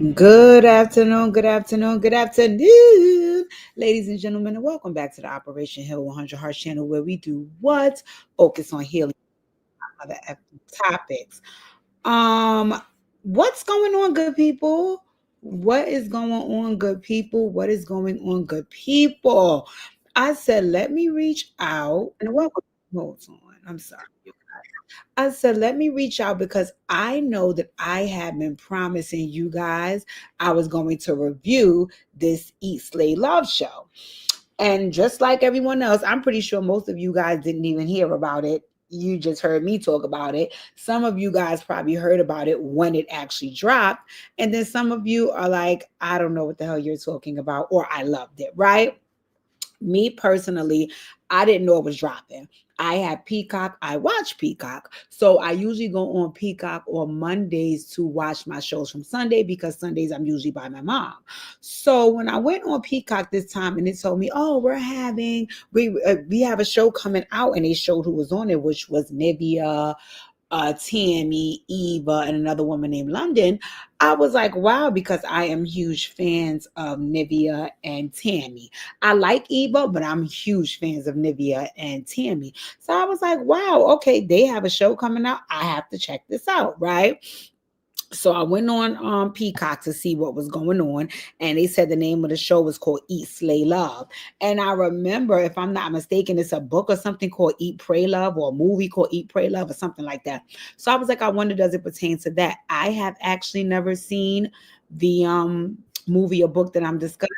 Good afternoon, good afternoon, good afternoon, ladies and gentlemen, and welcome back to the Operation Hill 100 Hearts channel where we do what? Focus on healing other topics. Um, what's going on, good people? What is going on, good people? What is going on, good people? I said, let me reach out and welcome. Hold on, I'm sorry. I said, let me reach out because I know that I have been promising you guys I was going to review this Eat, Slay, Love show. And just like everyone else, I'm pretty sure most of you guys didn't even hear about it. You just heard me talk about it. Some of you guys probably heard about it when it actually dropped. And then some of you are like, I don't know what the hell you're talking about, or I loved it, right? Me personally, I didn't know it was dropping. I had Peacock. I watch Peacock. So I usually go on Peacock on Mondays to watch my shows from Sunday because Sundays I'm usually by my mom. So when I went on Peacock this time and it told me, "Oh, we have a show coming out," and they showed who was on it, which was Nivea, Tammy, Eva, and another woman named London. I was like, wow, because I am huge fans of Nivea and Tammy. I like Eva, but I'm huge fans of Nivea and Tammy. So I was like, wow, okay, they have a show coming out. I have to check this out, right? So I went on Peacock to see what was going on, and they said the name of the show was called Eat, Slay, Love. And I remember, if I'm not mistaken, it's a book or something called Eat, Pray, Love, or a movie called Eat, Pray, Love, or something like that. So I was like, I wonder, does it pertain to that? I have actually never seen the movie or book that I'm discussing,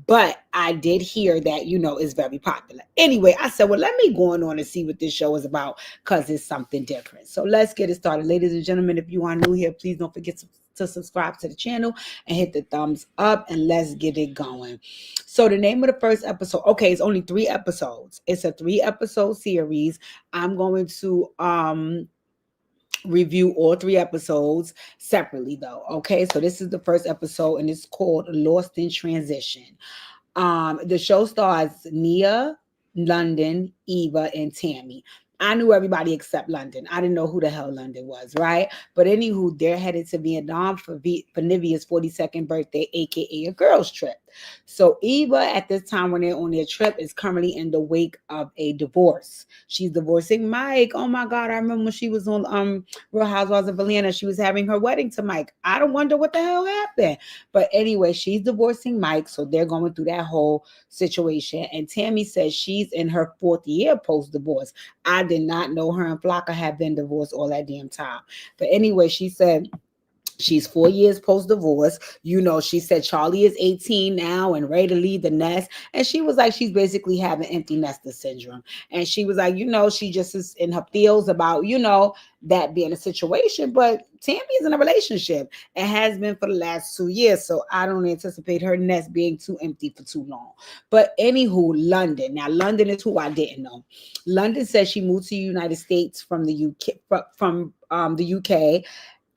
but I did hear that, it's very popular. Anyway, I said, well, let me go on and see what this show is about because it's something different. So let's get it started. Ladies and gentlemen, if you are new here, please don't forget to subscribe to the channel and hit the thumbs up, and let's get it going. So the name of the first episode, okay, it's only 3 episodes. It's a 3 episode series. I'm going to review all 3 episodes separately though. Okay, so this is the first episode and it's called Lost in Transition. The show stars Nia, London, Eva, and Tammy. I knew everybody except London. I didn't know who the hell London was, right? But anywho, they're headed to Vietnam for Nivea's 42nd birthday, aka a girls' trip. So Eva, at this time when they're on their trip, is currently in the wake of a divorce. She's divorcing Mike. Oh my God, I remember when she was on Real Housewives of Atlanta. She was having her wedding to Mike. I don't wonder what the hell happened. But anyway, she's divorcing Mike, so they're going through that whole situation. And Tammy says she's in her 4th year post-divorce. I did not know her and Flocka had been divorced all that damn time. But anyway, she said she's 4 years post divorce. She said Charlie is 18 now and ready to leave the nest. And she was like, she's basically having empty nester syndrome. And she was like, she just is in her feels about, that being a situation. But Tammy is in a relationship and has been for the last 2 years. So I don't anticipate her nest being too empty for too long. But anywho, London. Now, London is who I didn't know. London says she moved to the United States from the UK, from the UK,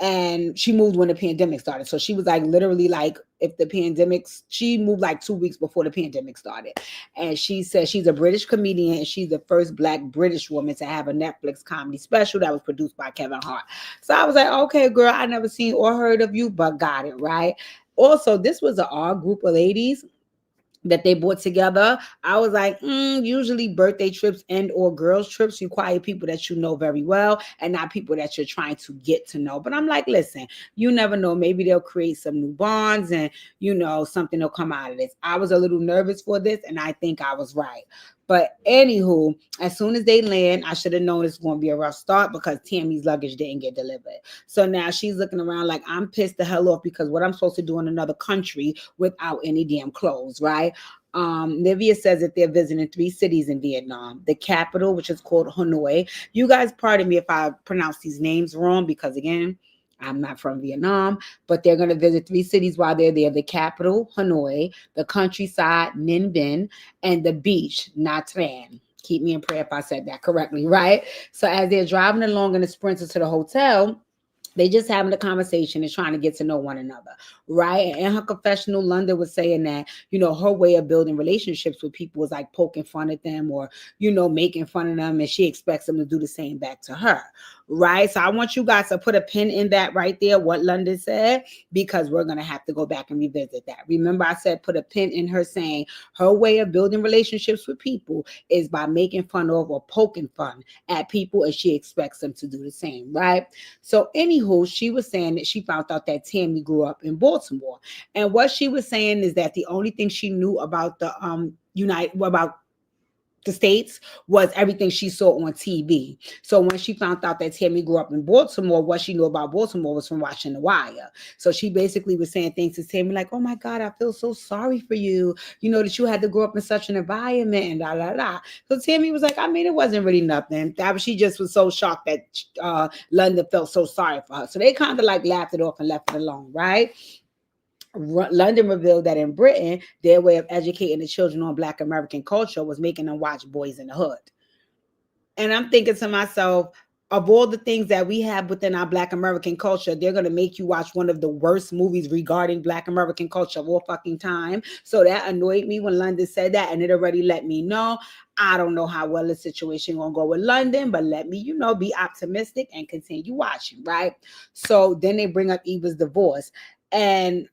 and she moved when the pandemic started. So she was like literally like, if the pandemic, she moved like 2 weeks before the pandemic started. And she says she's a British comedian and she's the first Black British woman to have a Netflix comedy special that was produced by Kevin Hart. So I was like, okay, girl, I never seen or heard of you, but got it, right? Also, this was an odd group of ladies that they brought together. I was like, usually birthday trips and or girls trips require people that you know very well and not people that you're trying to get to know. But I'm like, listen, you never know. Maybe they'll create some new bonds and, something will come out of this. I was a little nervous for this and I think I was right. But anywho, as soon as they land, I should have known it's going to be a rough start because Tammy's luggage didn't get delivered. So now she's looking around like, I'm pissed the hell off because what I'm supposed to do in another country without any damn clothes, right? Nivea says that they're visiting 3 cities in Vietnam. The capital, which is called Hanoi. You guys, pardon me if I pronounce these names wrong because, again, I'm not from Vietnam, but they're going to visit 3 cities while they're there. The capital, Hanoi, the countryside, Ninh Binh, and the beach, Nha Trang. Keep me in prayer if I said that correctly, right? So as they're driving along in the Sprinter to the hotel, They just having a conversation and trying to get to know one another, right? And in her confessional, London was saying that, her way of building relationships with people was like poking fun at them or, making fun of them. And she expects them to do the same back to her, right? So I want you guys to put a pin in that right there, what London said, because we're going to have to go back and revisit that. Remember, I said put a pin in her saying her way of building relationships with people is by making fun of or poking fun at people, and she expects them to do the same, right? So, anywho, she was saying that she found out that Tammy grew up in Baltimore, and what she was saying is that the only thing she knew about the about the states was everything she saw on TV. So when she found out that Tammy grew up in Baltimore, what she knew about Baltimore was from watching The Wire. So she basically was saying things to Tammy like, "Oh my God, I feel so sorry for you. That you had to grow up in such an environment and da da da." So Tammy was like, "I mean, it wasn't really nothing." She just was so shocked that London felt so sorry for her. So they kind of like laughed it off and left it alone, right? London revealed that in Britain, their way of educating the children on Black American culture was making them watch Boys in the Hood. And I'm thinking to myself, of all the things that we have within our Black American culture, they're going to make you watch one of the worst movies regarding Black American culture of all fucking time. So that annoyed me when London said that, and it already let me know. I don't know how well the situation gonna go with London, but let me, be optimistic and continue watching, right? So then they bring up Eva's divorce. And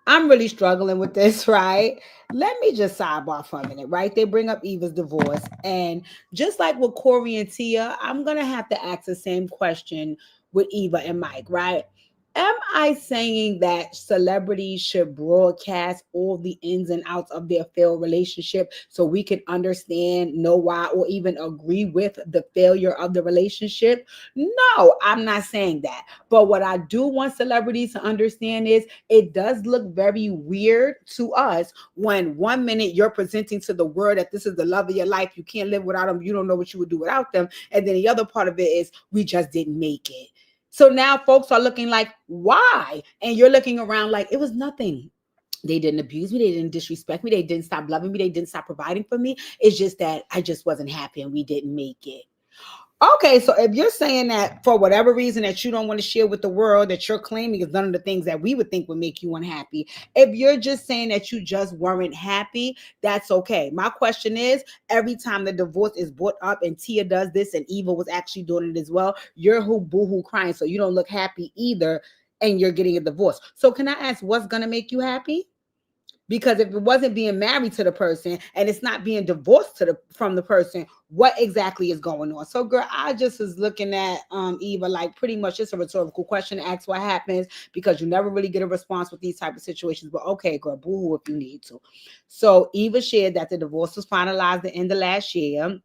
I'm really struggling with this, right? Let me just sidebar for a minute, right? They bring up Eva's divorce. And just like with Corey and Tia, I'm going to have to ask the same question with Eva and Mike, right? Am I saying that celebrities should broadcast all the ins and outs of their failed relationship so we can understand, know why, or even agree with the failure of the relationship? No, I'm not saying that. But what I do want celebrities to understand is it does look very weird to us when 1 minute you're presenting to the world that this is the love of your life, you can't live without them, you don't know what you would do without them, and then the other part of it is we just didn't make it. So now folks are looking like, why? And you're looking around like it was nothing. They didn't abuse me, they didn't disrespect me, they didn't stop loving me, they didn't stop providing for me. It's just that I just wasn't happy and we didn't make it. Okay, so if you're saying that for whatever reason that you don't want to share with the world, that you're claiming is none of the things that we would think would make you unhappy, if you're just saying that you just weren't happy, that's okay. My question is, every time the divorce is brought up and Tia does this and Eva was actually doing it as well, you're who boo-hoo crying, so you don't look happy either, and you're getting a divorce. So can I ask what's going to make you happy? Because if it wasn't being married to the person and it's not being divorced from the person, what exactly is going on? So girl, I just was looking at Eva like pretty much just a rhetorical question, ask what happens, because you never really get a response with these type of situations. But okay, girl, boo-hoo if you need to. So Eva shared that the divorce was finalized at the end of last year.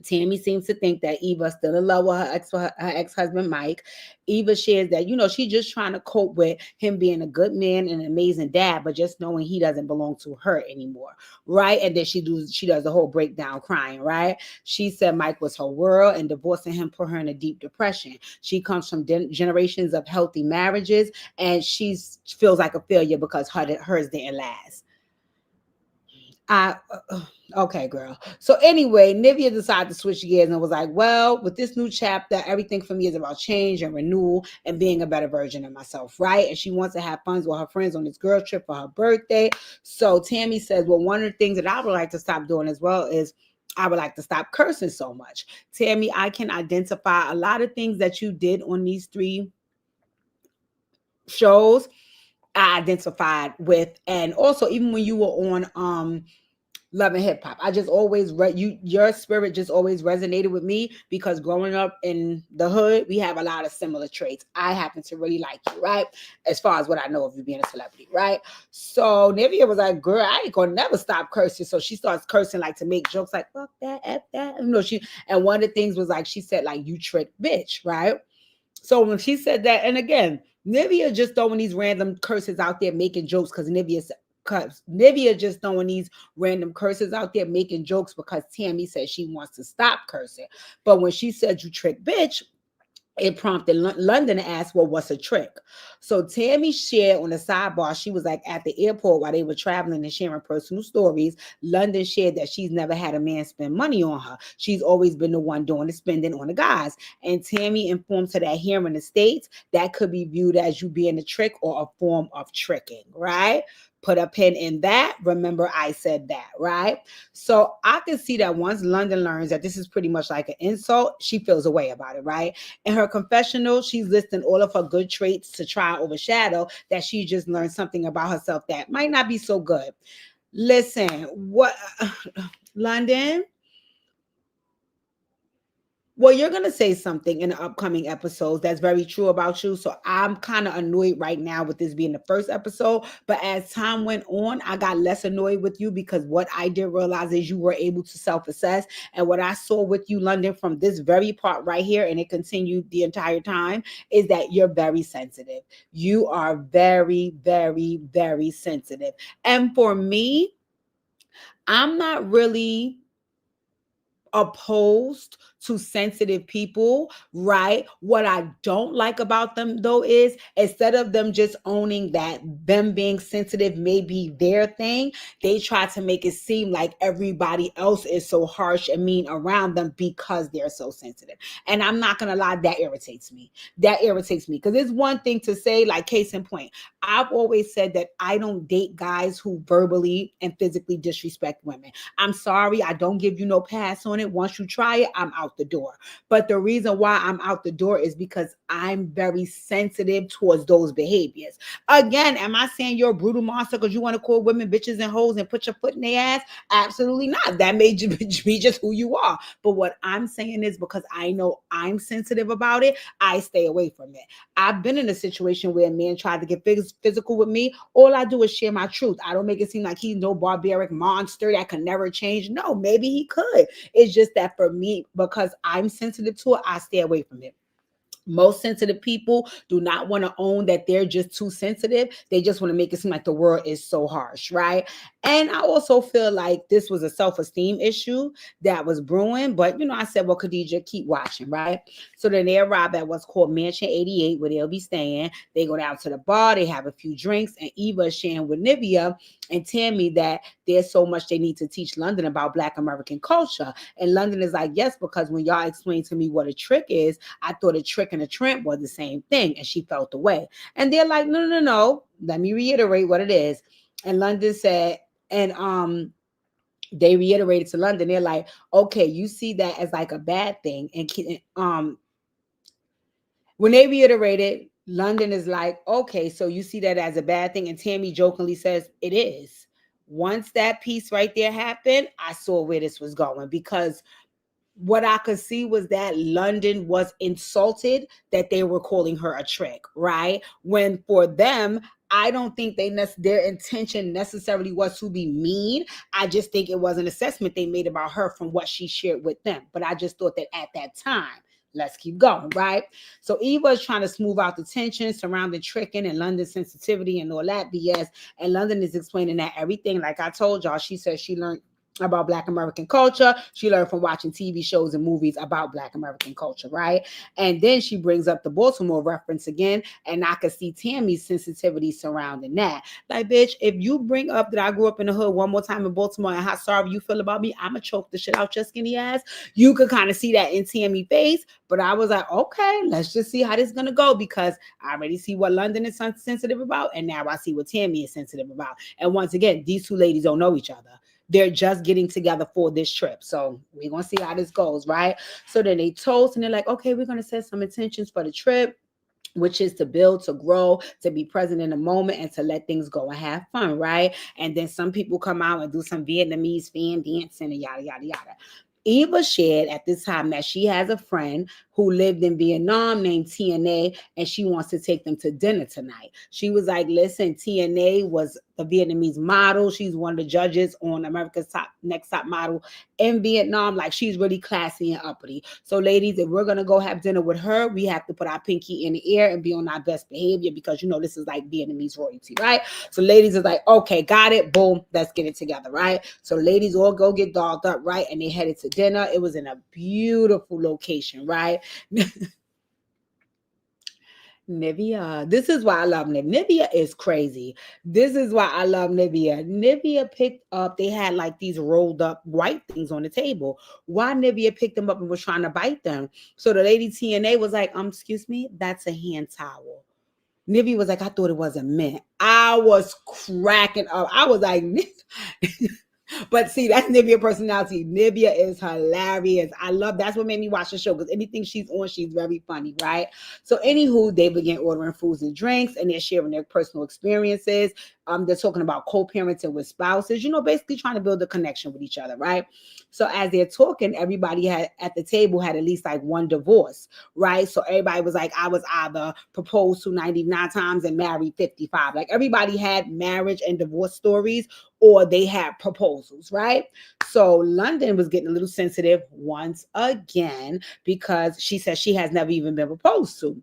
Tammy seems to think that Eva's still in love with her ex-husband, Mike. Eva shares that, she's just trying to cope with him being a good man and an amazing dad, but just knowing he doesn't belong to her anymore, right? And then she does the whole breakdown crying, right? She said Mike was her world and divorcing him put her in a deep depression. She comes from generations of healthy marriages and she feels like a failure because hers didn't last. Okay, girl. So anyway, Nivea decided to switch gears and was like, well, with this new chapter, everything for me is about change and renewal and being a better version of myself, right? And she wants to have fun with her friends on this girl trip for her birthday. So Tammy says, well, one of the things that I would like to stop doing as well is I would like to stop cursing so much. Tammy, I can identify a lot of things that you did on these 3 shows I identified with. And also, even when you were on Love and Hip Hop, I just always your spirit just always resonated with me because growing up in the hood, we have a lot of similar traits. I happen to really like you, right? As far as what I know of you being a celebrity, right? So Nivea was like, girl, I ain't gonna never stop cursing. So she starts cursing like to make jokes like fuck that, F that. And one of the things was like she said, like, you trick bitch, right? So when she said that, and again, Nivea just throwing these random curses out there making jokes because Nivea just throwing these random curses out there making jokes because Tammy said she wants to stop cursing. But when she said you trick bitch, it prompted London to ask, well, what's a trick? So Tammy shared on the sidebar, she was like at the airport while they were traveling and sharing personal stories. London shared that she's never had a man spend money on her. She's always been the one doing the spending on the guys. And Tammy informs her that here in the States, that could be viewed as you being a trick or a form of tricking, right? Put a pin in that. Remember, I said that, right? So I can see that once London learns that this is pretty much like an insult, she feels a way about it, right? In her confessional, she's listing all of her good traits to try and overshadow that she just learned something about herself that might not be so good. Listen, what, London? Well, you're going to say something in the upcoming episodes that's very true about you. So I'm kind of annoyed right now with this being the first episode. But as time went on, I got less annoyed with you because what I did realize is you were able to self assess. And what I saw with you, London, from this very part right here, and it continued the entire time, is that you're very sensitive. You are very, very, very sensitive. And for me, I'm not really opposed to sensitive people, right? What I don't like about them though is instead of them just owning that them being sensitive may be their thing, they try to make it seem like everybody else is so harsh and mean around them because they're so sensitive. And I'm not gonna lie, that irritates me. That irritates me because it's one thing to say, like, case in point, I've always said that I don't date guys who verbally and physically disrespect women. I'm sorry, I don't give you no pass on it. Once you try it, I'm out the door. But the reason why I'm out the door is because I'm very sensitive towards those behaviors. Again, am I saying you're a brutal monster because you want to call women bitches and hoes and put your foot in their ass? Absolutely not. That may be just who you are. But what I'm saying is because I know I'm sensitive about it, I stay away from it. I've been in a situation where a man tried to get physical with me. All I do is share my truth. I don't make it seem like he's no barbaric monster that can never change. No, maybe he could. It's just that for me, because I'm sensitive to it, I stay away from it. Most sensitive people do not want to own that they're just too sensitive. They just want to make it seem like the world is so harsh, right? And I also feel like this was a self-esteem issue that was brewing. But, I said, well, Khadija, keep watching, right? So then they arrive at what's called Mansion 88, where they'll be staying. They go down to the bar. They have a few drinks. And Eva is sharing with Nivea and Tammy that there's so much they need to teach London about Black American culture. And London is like, yes, because when y'all explained to me what a trick is, I thought a trick and a tramp was the same thing. And she felt the way. And they're like, no, no, no, no. Let me reiterate what it is. And London said, and they reiterated to London, they're like, okay, you see that as like a bad thing. And when they reiterated, London is like, okay, so you see that as a bad thing. And Tammy jokingly says, it is. Once that piece right there happened, I saw where this was going because what I could see was that London was insulted that they were calling her a trick, right? When for them, I don't think their intention necessarily was to be mean. I just think it was an assessment they made about her from what she shared with them. But I just thought that at that time, let's keep going, right? So Eva is trying to smooth out the tension surrounding tricking and London's sensitivity and all that BS. And London is explaining that everything, like I told y'all, she said she learned about Black American culture. She learned from watching TV shows and movies about Black American culture, right? And then she brings up the Baltimore reference again, and I could see Tammy's sensitivity surrounding that. Like, bitch, if you bring up that I grew up in the hood one more time in Baltimore and how sorry you feel about me, I'ma choke the shit out your skinny ass. You could kind of see that in Tammy's face, but I was like, okay, let's just see how this is gonna go because I already see what London is sensitive about, and now I see what Tammy is sensitive about. And once again, these two ladies don't know each other. They're just getting together for this trip. So we're going to see how this goes, right? So then they toast and they're like, okay, we're going to set some intentions for the trip, which is to build, to grow, to be present in the moment, and to let things go and have fun, right? And then some people come out and do some Vietnamese fan dancing and yada, yada, yada. Eva shared at this time that she has a friend who lived in Vietnam named TNA, and she wants to take them to dinner tonight. She was like, listen, TNA was the Vietnamese model. She's one of the judges on America's Next Top Model in Vietnam. Like, she's really classy and uppity. So ladies, if we're going to go have dinner with her, we have to put our pinky in the air and be on our best behavior because, this is like Vietnamese royalty, right? So ladies is like, okay, got it. Boom. Let's get it together, right? So ladies all go get dolled up, right? And they headed to dinner. It was in a beautiful location, right? Nivea. This is why I love Nivea. Nivea is crazy. This is why I love Nivea. Nivea picked up, they had like these rolled up white things on the table. Why Nivea picked them up and was trying to bite them? So the lady TNA was like, excuse me, that's a hand towel. Nivea was like, I thought it was a mint. I was cracking up. I was like, but see, that's Nivea personality. Nivea is hilarious. I love that's what made me watch the show because anything she's on, she's very funny, right? So, anywho, they begin ordering foods and drinks and they're sharing their personal experiences. They're talking about co-parenting with spouses, basically trying to build a connection with each other, right? So as they're talking, everybody had at the table had at least like one divorce, right? So everybody was like, I was either proposed to 99 times and married 55. Like everybody had marriage and divorce stories or they had proposals, right? So London was getting a little sensitive once again because she said she has never even been proposed to.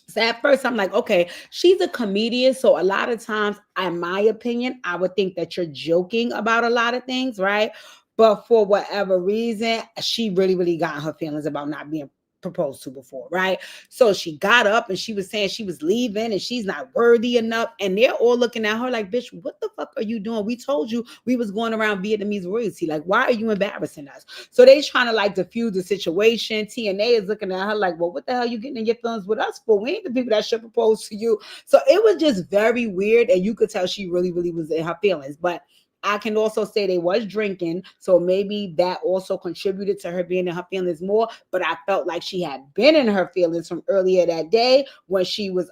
So at first I'm like, okay, she's a comedian. So a lot of times, in my opinion, I would think that you're joking about a lot of things, right? But for whatever reason, she really, really got her feelings about not being proposed to before, right? So she got up and she was saying she was leaving and she's not worthy enough. And they're all looking at her like, bitch, what the fuck are you doing? We told you we was going around Vietnamese royalty. Like, why are you embarrassing us? So they trying to like diffuse the situation. TNA is looking at her like, well, what the hell you getting in your feelings with us for? We ain't the people that should propose to you. So it was just very weird. And you could tell she really, really was in her feelings. But I can also say they was drinking, so maybe that also contributed to her being in her feelings more. But I felt like she had been in her feelings from earlier that day when she was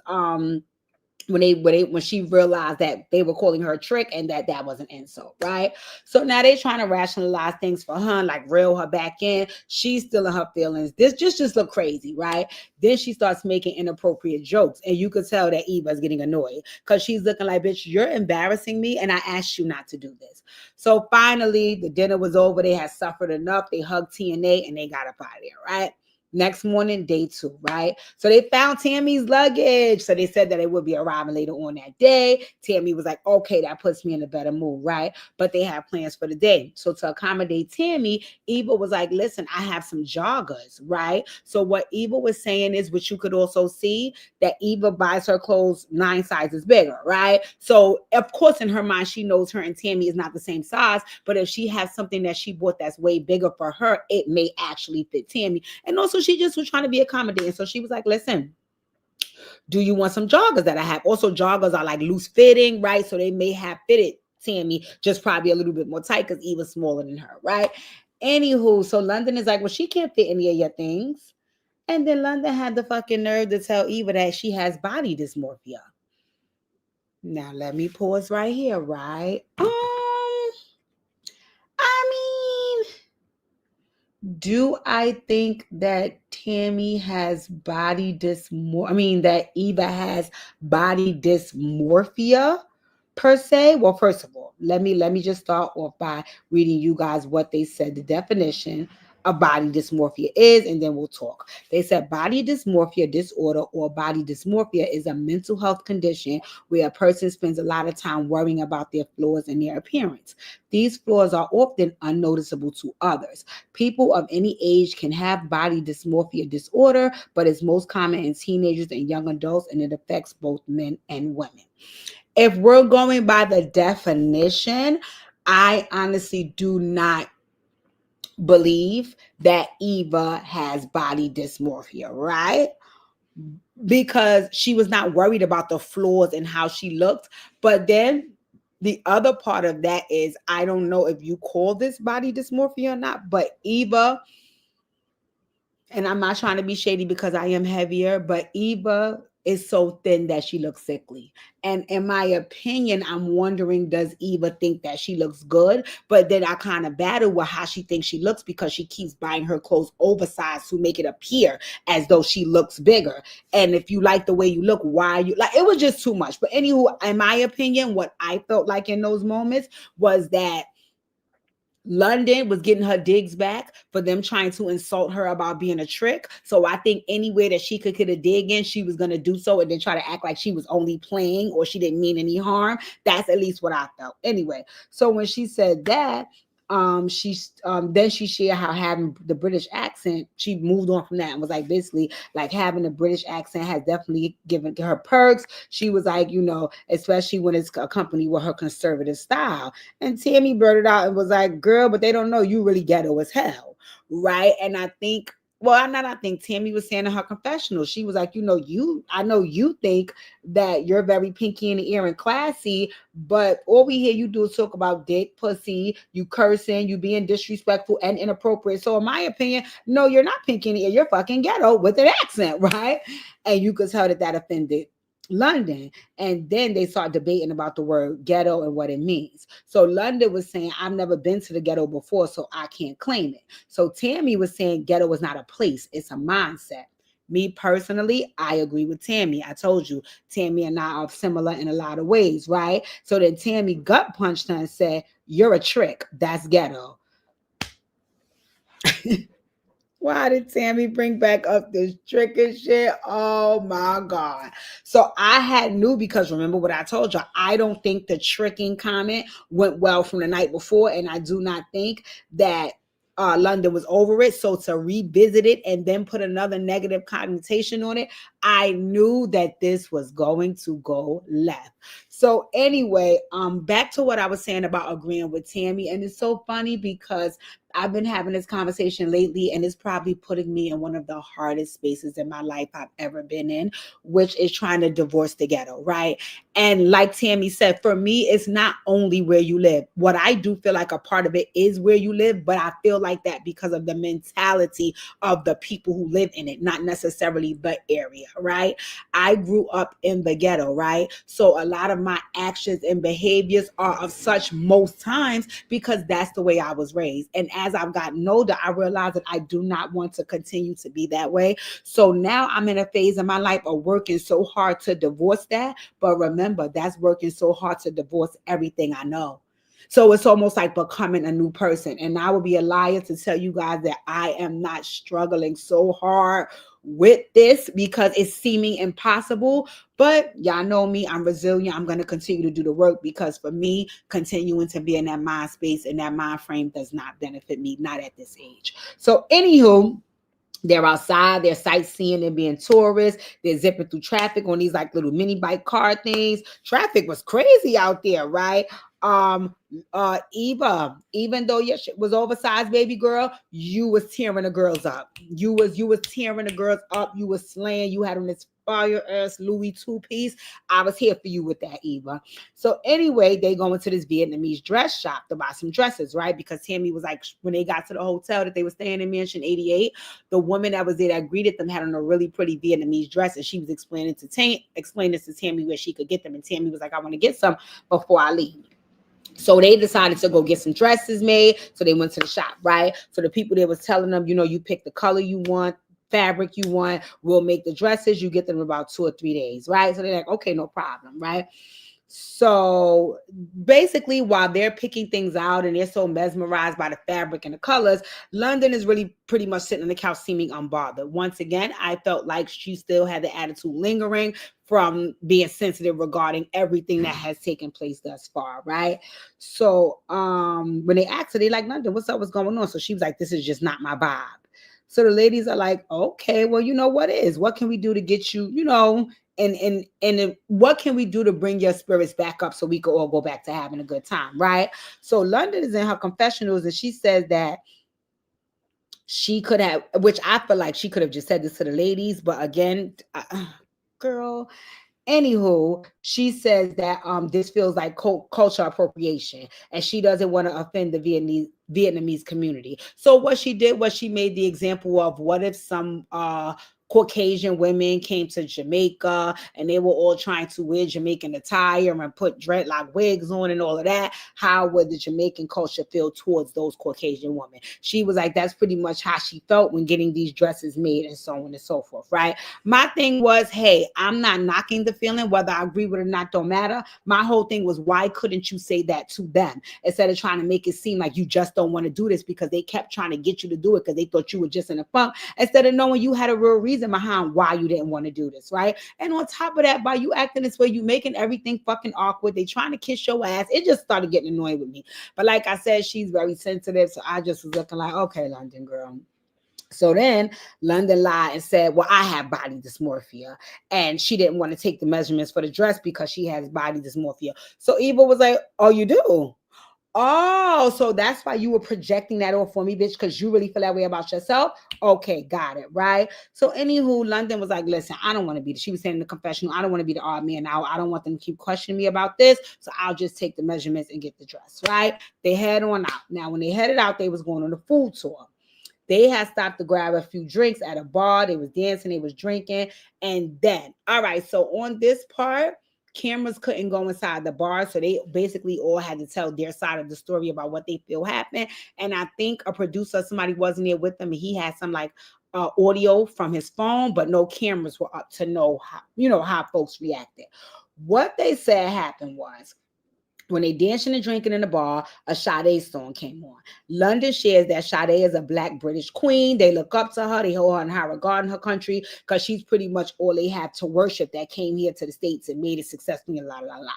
when she realized that they were calling her a trick and that was an insult, right? So now they trying to rationalize things for her, like reel her back in. She's still in her feelings. This just look crazy, right? Then she starts making inappropriate jokes, and you could tell that Eva's getting annoyed because she's looking like, bitch, you're embarrassing me, and I asked you not to do this. So finally, the dinner was over. They had suffered enough. They hugged TNA and they got up out of there, right? Next morning, day 2, right? So they found Tammy's luggage. So they said that it would be arriving later on that day. Tammy was like, okay, that puts me in a better mood, right? But they have plans for the day. So to accommodate Tammy, Eva was like, listen, I have some joggers, right? So what Eva was saying is, which you could also see, that Eva buys her clothes 9 sizes bigger, right? So of course, in her mind, she knows her and Tammy is not the same size. But if she has something that she bought that's way bigger for her, it may actually fit Tammy. And also, she just was trying to be accommodating. So she was like, listen, do you want some joggers that I have? Also, joggers are like loose fitting, right? So they may have fitted Tammy just probably a little bit more tight because Eva's smaller than her, right? Anywho, so London is like, well, she can't fit any of your things. And then London had the fucking nerve to tell Eva that she has body dysmorphia. Now, let me pause right here, right? I mean, do I think that Tammy has body dysmorphia? I mean, that Eva has body dysmorphia per se? Well, first of all, let me just start off by reading you guys what they said the definition of body dysmorphia is, and then we'll talk. They said body dysmorphia disorder or body dysmorphia is a mental health condition where a person spends a lot of time worrying about their flaws and their appearance. These flaws are often unnoticeable to others. People of any age can have body dysmorphia disorder, but it's most common in teenagers and young adults, and it affects both men and women. If we're going by the definition, I honestly do not believe that Eva has body dysmorphia, right? Because she was not worried about the flaws and how she looked. But then the other part of that is, I don't know if you call this body dysmorphia or not, but Eva, and I'm not trying to be shady because I am heavier, but Eva is so thin that she looks sickly. And in my opinion, I'm wondering, does Eva think that she looks good? But then I kind of battle with how she thinks she looks because she keeps buying her clothes oversized to make it appear as though she looks bigger. And if you like the way you look, why are you like, it was just too much. But anywho, in my opinion, what I felt like in those moments was that London was getting her digs back for them trying to insult her about being a trick. So I think anywhere that she could get a dig in, she was going to do so and then try to act like she was only playing or she didn't mean any harm. That's at least what I felt. Anyway, so when she said that, Then she shared how having the British accent, she moved on from that and was like, basically, like having a British accent has definitely given her perks. She was like, especially when it's accompanied with her conservative style. And Tammy blurted out and was like, girl, but they don't know you really ghetto as hell, right? And I think, well, I think Tammy was saying in her confessional, she was like, I know you think that you're very pinky in the ear and classy, but all we hear you do is talk about dick, pussy, you cursing, you being disrespectful and inappropriate. So in my opinion, no, you're not pinky in the ear, you're fucking ghetto with an accent, right? And you could tell that offended London. And then they start debating about the word ghetto and what it means. So London was saying, I've never been to the ghetto before, so I can't claim it. So Tammy was saying ghetto is not a place, it's a mindset. Me personally, I agree with Tammy. I told you, Tammy and I are similar in a lot of ways, right? So then Tammy gut punched her and said, you're a trick. That's ghetto. Why did Tammy bring back up this trick and shit? Oh my God. So I had knew, because remember what I told you, I don't think the tricking comment went well from the night before. And I do not think that London was over it. So to revisit it and then put another negative connotation on it, I knew that this was going to go left. So anyway, back to what I was saying about agreeing with Tammy. And it's so funny because I've been having this conversation lately, and it's probably putting me in one of the hardest spaces in my life I've ever been in, which is trying to divorce the ghetto, right? And like Tammy said, for me, it's not only where you live. What I do feel like a part of it is where you live, but I feel like that because of the mentality of the people who live in it, not necessarily the area, right? I grew up in the ghetto, right? So a lot of my actions and behaviors are of such most times because that's the way I was raised. And as I've gotten older, I realized that I do not want to continue to be that way. So now I'm in a phase of my life of working so hard to divorce that. But remember, that's working so hard to divorce everything I know. So it's almost like becoming a new person. And I would be a liar to tell you guys that I am not struggling so hard with this because it's seeming impossible. But y'all know me, I'm resilient. I'm going to continue to do the work because for me, continuing to be in that mind space and that mind frame does not benefit me, not at this age. So anywho, they're outside, they're sightseeing and being tourists. They're zipping through traffic on these like little mini bike car things. Traffic was crazy out there, right? Eva, even though your shit was oversized, baby girl, you was tearing the girls up. You was tearing the girls up. You was slaying. You had on this fire ass Louis two-piece. I was here for you with that, Eva. So anyway, they go into this Vietnamese dress shop to buy some dresses, right? Because Tammy was like, when they got to the hotel that they were staying in, Mansion 88, the woman that was there that greeted them had on a really pretty Vietnamese dress, and she was explaining to Tammy where she could get them, and Tammy was like, I want to get some before I leave. So they decided to go get some dresses made. So they went to the shop, right? So the people there was telling them, you pick the color you want, fabric you want, we'll make the dresses, you get them in about 2 or 3 days, right? So they're like, okay, no problem, right? So basically, while they're picking things out and they're so mesmerized by the fabric and the colors, London is really pretty much sitting on the couch seeming unbothered. Once again, I felt like she still had the attitude lingering from being sensitive regarding everything that has taken place thus far, right? So when they asked her, they like, London, what's up, what's going on? So she was like, this is just not my vibe. So the ladies are like, okay, well, what is? What can we do to get you, and what can we do to bring your spirits back up so we could all go back to having a good time, right? So London is in her confessionals and she says that she could have, which I feel like she could have just said this to the ladies, but again, girl, anywho, she says that this feels like culture appropriation, and she doesn't want to offend the Vietnamese community. So what she did was she made the example of what if some Caucasian women came to Jamaica and they were all trying to wear Jamaican attire and put dreadlock wigs on and all of that. How would the Jamaican culture feel towards those Caucasian women? She was like, that's pretty much how she felt when getting these dresses made and so on and so forth, right? My thing was, hey, I'm not knocking the feeling, whether I agree with it or not, don't matter. My whole thing was, why couldn't you say that to them instead of trying to make it seem like you just don't want to do this because they kept trying to get you to do it because they thought you were just in a funk, instead of knowing you had a real reason reason behind why you didn't want to do this, right? And on top of that, by you acting this way, you making everything fucking awkward. They trying to kiss your ass. It just started getting annoying with me. But like I said, she's very sensitive, so I just was looking like, okay, London girl. So then London lied and said, well, I have body dysmorphia. And she didn't want to take the measurements for the dress because she has body dysmorphia. So Eva was like, oh, you do? Oh, so that's why you were projecting that off for me, bitch, because you really feel that way about yourself? Okay, got it, right? So anywho, London was like, listen, I don't want to be she was saying in the confessional, I don't want to be the odd man out. I don't want them to keep questioning me about this. So I'll just take the measurements and get the dress, right? They head on out. Now, when they headed out, they was going on a food tour. They had stopped to grab a few drinks at a bar. They was dancing, they was drinking. And then, all right, so on this part, cameras couldn't go inside the bar. So they basically all had to tell their side of the story about what they feel happened. And I think a producer, somebody wasn't there with them, and he had some like audio from his phone, but no cameras were up to know how, how folks reacted. What they said happened was, when they dancing and drinking in the bar, a Sade song came on. London shares that Sade is a black British queen. They look up to her. They hold her in high regard in her country because she's pretty much all they have to worship that came here to the States and made it successful and la, la, la.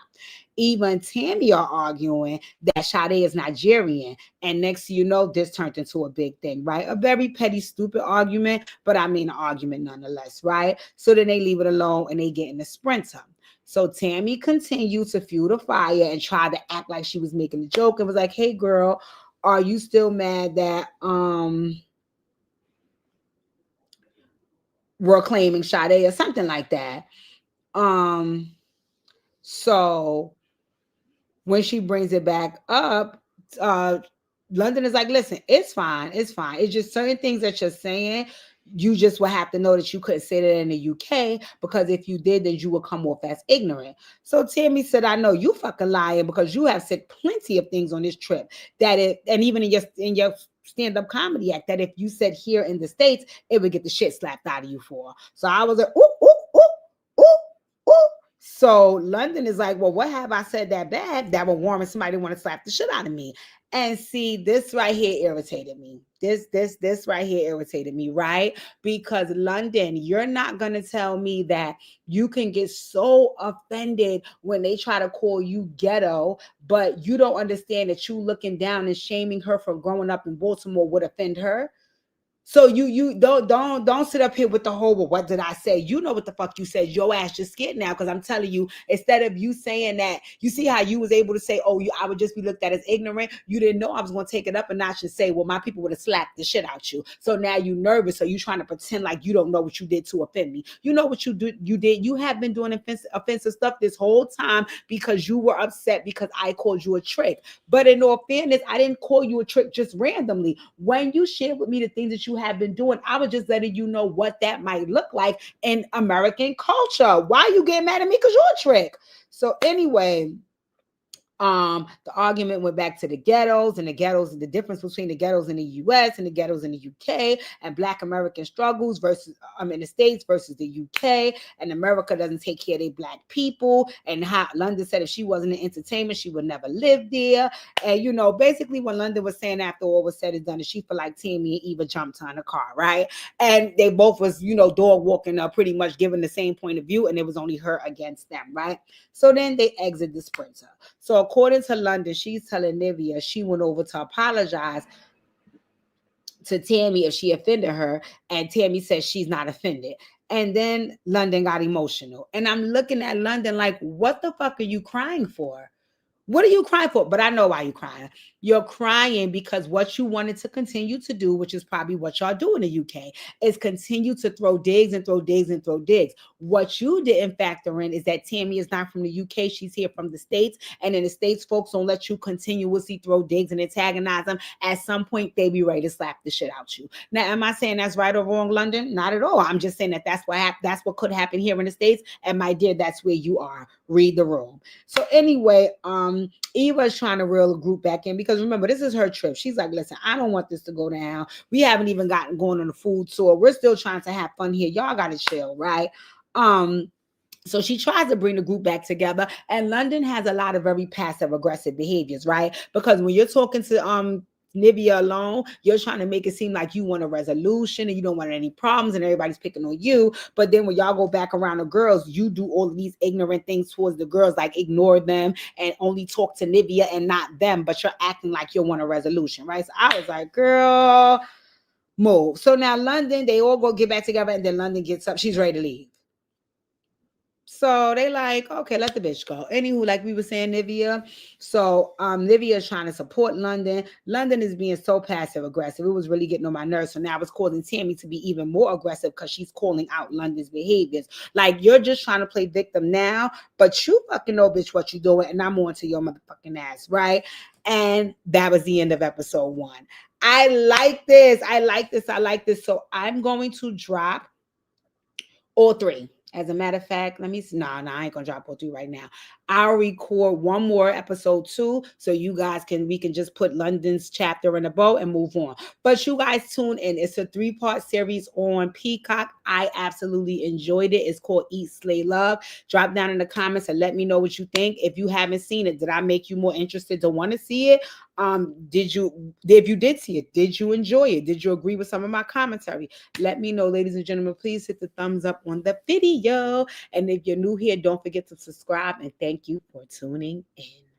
Eva and Tammy are arguing that Sade is Nigerian. And next thing you know, this turned into a big thing, right? A very petty, stupid argument, but I mean an argument nonetheless, right? So then they leave it alone and they get in the sprinter. So Tammy continued to fuel the fire and tried to act like she was making a joke and was like, hey girl, are you still mad that we're claiming Sade or something like that? So when she brings it back up, London is like, listen, it's fine. It's fine. It's just certain things that you're saying. You just will have to know that you couldn't say that in the UK, because if you did, then you would come off as ignorant. So Tammy said, I know you fucking lying, because you have said plenty of things on this trip that and even in your stand-up comedy act, that if you said here in the States, it would get the shit slapped out of you for. So I was like, ooh, ooh, ooh, ooh, ooh. So London is like, well, what have I said that bad that would warrant somebody want to slap the shit out of me? And see, this right here irritated me. This right here irritated me, right? Because London, you're not going to tell me that you can get so offended when they try to call you ghetto, but you don't understand that you looking down and shaming her for growing up in Baltimore would offend her. So you don't sit up here with the whole, well, what did I say? You know what the fuck you said. Your ass just scared now, because I'm telling you, instead of you saying that, you see how you was able to say, oh, I would just be looked at as ignorant. You didn't know I was going to take it up a notch and say, well, my people would have slapped the shit out you. So now you nervous. So you trying to pretend like you don't know what you did to offend me. You know what you did. You have been doing offensive stuff this whole time because you were upset because I called you a trick. But in all fairness, I didn't call you a trick just randomly. When you shared with me the things that you have been doing, I was just letting you know what that might look like in American culture. Why are you getting mad at me? Because you're a trick. So anyway, the argument went back to the ghettos, and the difference between the ghettos in the US and the ghettos in the UK, and Black American struggles versus in the States versus the UK, and America doesn't take care of their Black people, and how London said if she wasn't in entertainment, she would never live there. And basically what London was saying after all was said and done is she felt like Tammy and Eva jumped on the car, right? And they both was, dog walking up, pretty much giving the same point of view, and it was only her against them, right? So then they exit the sprinter. So according to London, she's telling Nivea she went over to apologize to Tammy if she offended her, and Tammy says she's not offended. And then London got emotional. And I'm looking at London like, what the fuck are you crying for? What are you crying for? But I know why you're crying. You're crying because what you wanted to continue to do, which is probably what y'all do in the UK, is continue to throw digs and throw digs and throw digs. What you didn't factor in is that Tammy is not from the UK. She's here from the States. And in the States, folks don't let you continuously throw digs and antagonize them. At some point, they be ready to slap the shit out you. Now, am I saying that's right or wrong, London? Not at all. I'm just saying that that's what could happen here in the States. And my dear, that's where you are. Read the room. So anyway, Eva is trying to reel the group back in, because remember, this is her trip. She's like, listen, I don't want this to go down. We haven't even gotten going on the food tour. We're still trying to have fun here. Y'all got to chill, right? So she tries to bring the group back together, and London has a lot of very passive aggressive behaviors, right? Because when you're talking to Nivea alone, you're trying to make it seem like you want a resolution and you don't want any problems and everybody's picking on you. But then when y'all go back around the girls, you do all of these ignorant things towards the girls, like ignore them and only talk to Nivea and not them, but you're acting like you want a resolution, right? So I was like, girl, move. So now London, they all go get back together and then London gets up. She's ready to leave. So they like, okay, let the bitch go. Anywho, like we were saying, Nivea. So Nivea is trying to support London. London is being so passive aggressive. It was really getting on my nerves. So now it's causing Tammy to be even more aggressive because she's calling out London's behaviors. Like, you're just trying to play victim now, but you fucking know, bitch, what you doing, and I'm on to your motherfucking ass, right? And that was the end of episode 1. I like this. I like this. I like this. So I'm going to drop all 3. As a matter of fact, let me see. Nah, I ain't gonna drop all 3 right now. I'll record one more episode 2 so you guys we can just put London's chapter in a bow and move on. But you guys tune in. It's a 3-part series on Peacock. I absolutely enjoyed it. It's called Eat, Slay, Love. Drop down in the comments and let me know what you think. If you haven't seen it, did I make you more interested to want to see it? If you did see it, did you enjoy it? Did you agree with some of my commentary? Let me know, ladies and gentlemen. Please hit the thumbs up on the video. And if you're new here, don't forget to subscribe. And thank you for tuning in.